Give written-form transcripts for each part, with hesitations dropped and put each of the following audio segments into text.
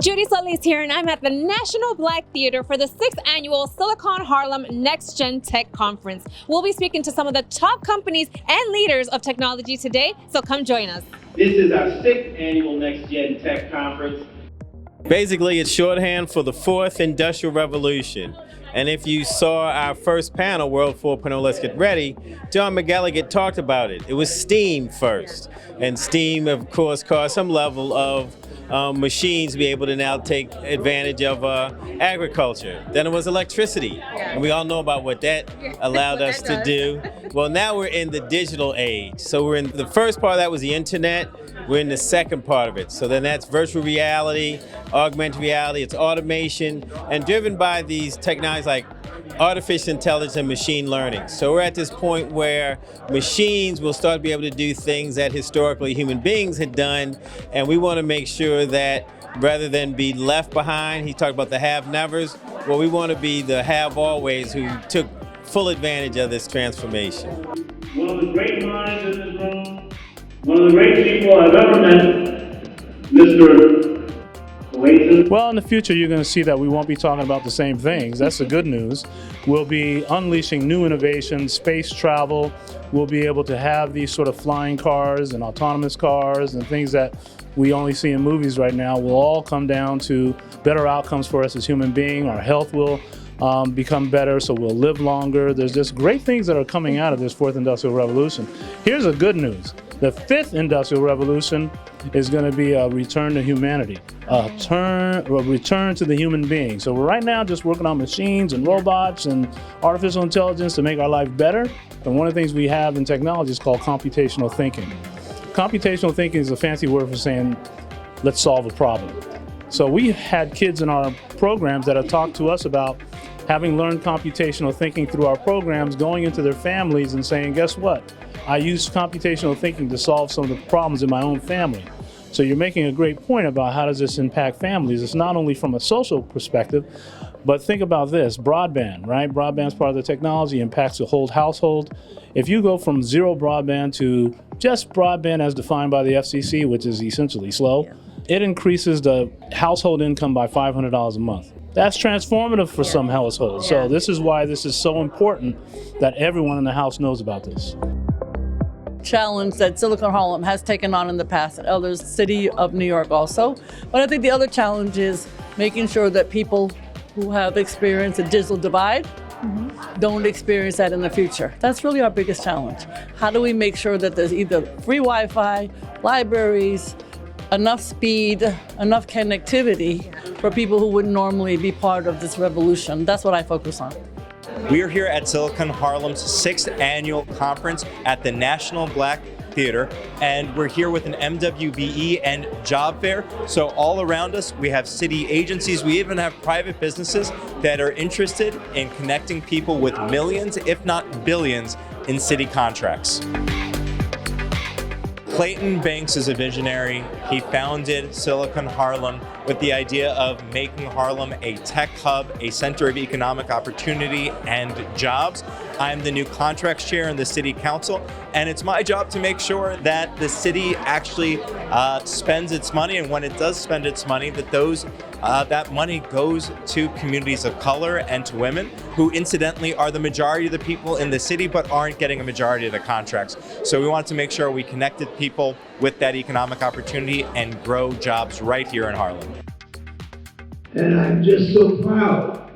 Judy Solis here, and I'm at the National Black Theater for the 6th annual Silicon Harlem Next Gen Tech Conference. We'll be speaking to some of the top companies and leaders of technology today, so come join us. This is our 6th annual Next Gen Tech Conference. Basically, it's shorthand for the 4th Industrial Revolution. And if you saw our first panel, World 4.0, Let's Get Ready, John McGilligan talked about it. It was steam first. And steam, of course, caused some level of machines to be able to now take advantage of agriculture. Then it was electricity. And we all know about what that allowed us to do. Well, now we're in the digital age. So we're in the first part of that was the internet. We're in the second part of it. So then that's virtual reality, augmented reality, it's automation, and driven by these technologies like artificial intelligence and machine learning. So we're at this point where machines will start to be able to do things that historically human beings had done, and we want to make sure that rather than be left behind, he talked about the have-nevers, well, we want to be the have-always who took full advantage of this transformation. One of the great minds in this room, one of the great people I've ever met, Mr. Oasis. Well, in the future, you're going to see that we won't be talking about the same things. That's the good news. We'll be unleashing new innovations, space travel. We'll be able to have these sort of flying cars and autonomous cars and things that we only see in movies right now will all come down to better outcomes for us as human beings. Our health will become better, so we'll live longer. There's just great things that are coming out of this 4th Industrial Revolution. Here's the good news. The 5th Industrial Revolution is going to be a return to humanity, a return to the human being. So we're right now just working on machines and robots and artificial intelligence to make our life better. And one of the things we have in technology is called computational thinking. Computational thinking is a fancy word for saying, let's solve a problem. So we had kids in our programs that have talked to us about having learned computational thinking through our programs, going into their families and saying, guess what? I use computational thinking to solve some of the problems in my own family. So you're making a great point about how does this impact families. It's not only from a social perspective, but think about this, broadband, right? Broadband's part of the technology, impacts the whole household. If you go from zero broadband to just broadband as defined by the FCC, which is essentially slow, it increases the household income by $500 a month. That's transformative for some households. So this is why this is so important that everyone in the house knows about this. Challenge that Silicon Harlem has taken on in the past, and others, City of New York also. But I think the other challenge is making sure that people who have experienced a digital divide don't experience that in the future. That's really our biggest challenge. How do we make sure that there's either free Wi-Fi, libraries, enough speed, enough connectivity for people who wouldn't normally be part of this revolution? That's what I focus on. We are here at Silicon Harlem's 6th annual conference at the National Black Theater, and we're here with an MWBE and job fair. So all around us, we have city agencies, we even have private businesses that are interested in connecting people with millions, if not billions, in city contracts. Clayton Banks is a visionary. He founded Silicon Harlem with the idea of making Harlem a tech hub, a center of economic opportunity and jobs. I'm the new contracts chair in the city council, and it's my job to make sure that the city actually spends its money, and when it does spend its money, that that money goes to communities of color and to women, who incidentally are the majority of the people in the city but aren't getting a majority of the contracts. So we want to make sure we connected people with that economic opportunity and grow jobs right here in Harlem. And I'm just so proud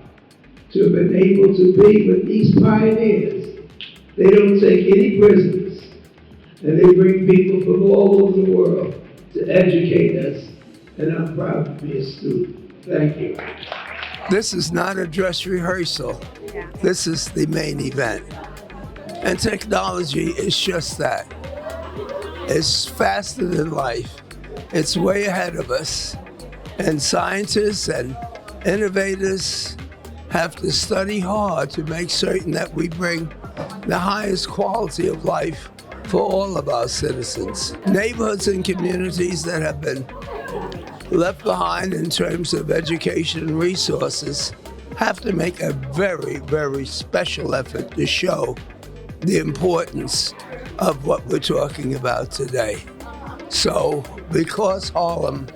to have been able to be with these pioneers. They don't take any prisoners, and they bring people from all over the world to educate us, and I'm proud to be a student. Thank you. This is not a dress rehearsal. This is the main event. And technology is just that. It's faster than life. It's way ahead of us. And scientists and innovators have to study hard to make certain that we bring the highest quality of life for all of our citizens. Neighborhoods and communities that have been left behind in terms of education and resources have to make a very, very special effort to show the importance of what we're talking about today. So, because Harlem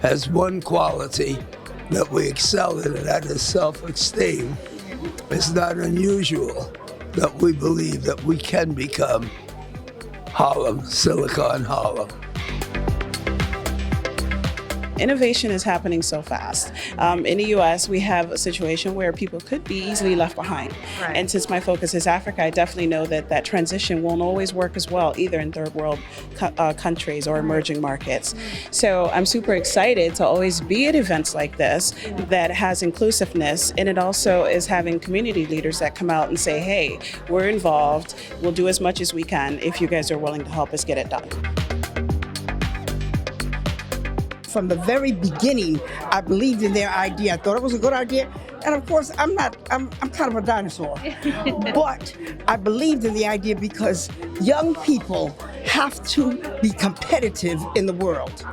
has one quality that we excel in, and that is self-esteem. It's not unusual that we believe that we can become Harlem, Silicon Harlem. Innovation is happening so fast. In the US, we have a situation where people could be easily left behind. Right. And since my focus is Africa, I definitely know that that transition won't always work as well, either in third world countries or emerging markets. So I'm super excited to always be at events like this that has inclusiveness, and it also is having community leaders that come out and say, hey, we're involved, we'll do as much as we can if you guys are willing to help us get it done. From the very beginning, I believed in their idea. I thought it was a good idea. And of course, I'm kind of a dinosaur. But I believed in the idea because young people have to be competitive in the world.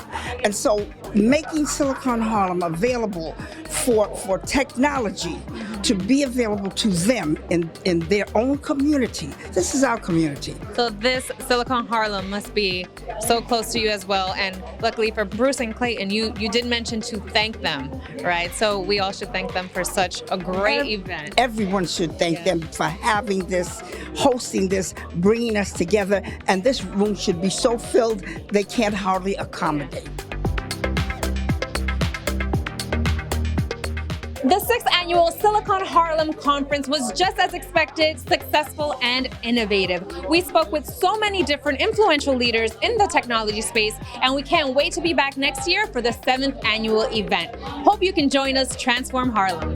And so making Silicon Harlem available for technology to be available to them in their own community. This is our community. So this Silicon Harlem must be so close to you as well. And luckily for Bruce and Clayton, you did mention to thank them, right? So we all should thank them for such a great event. Everyone should thank them for having this, hosting this, bringing us together. And this room should be so filled they can't hardly accommodate. The 6th annual Silicon Harlem Conference was just as expected, successful, and innovative. We spoke with so many different influential leaders in the technology space, and we can't wait to be back next year for the 7th annual event. Hope you can join us, Transform Harlem.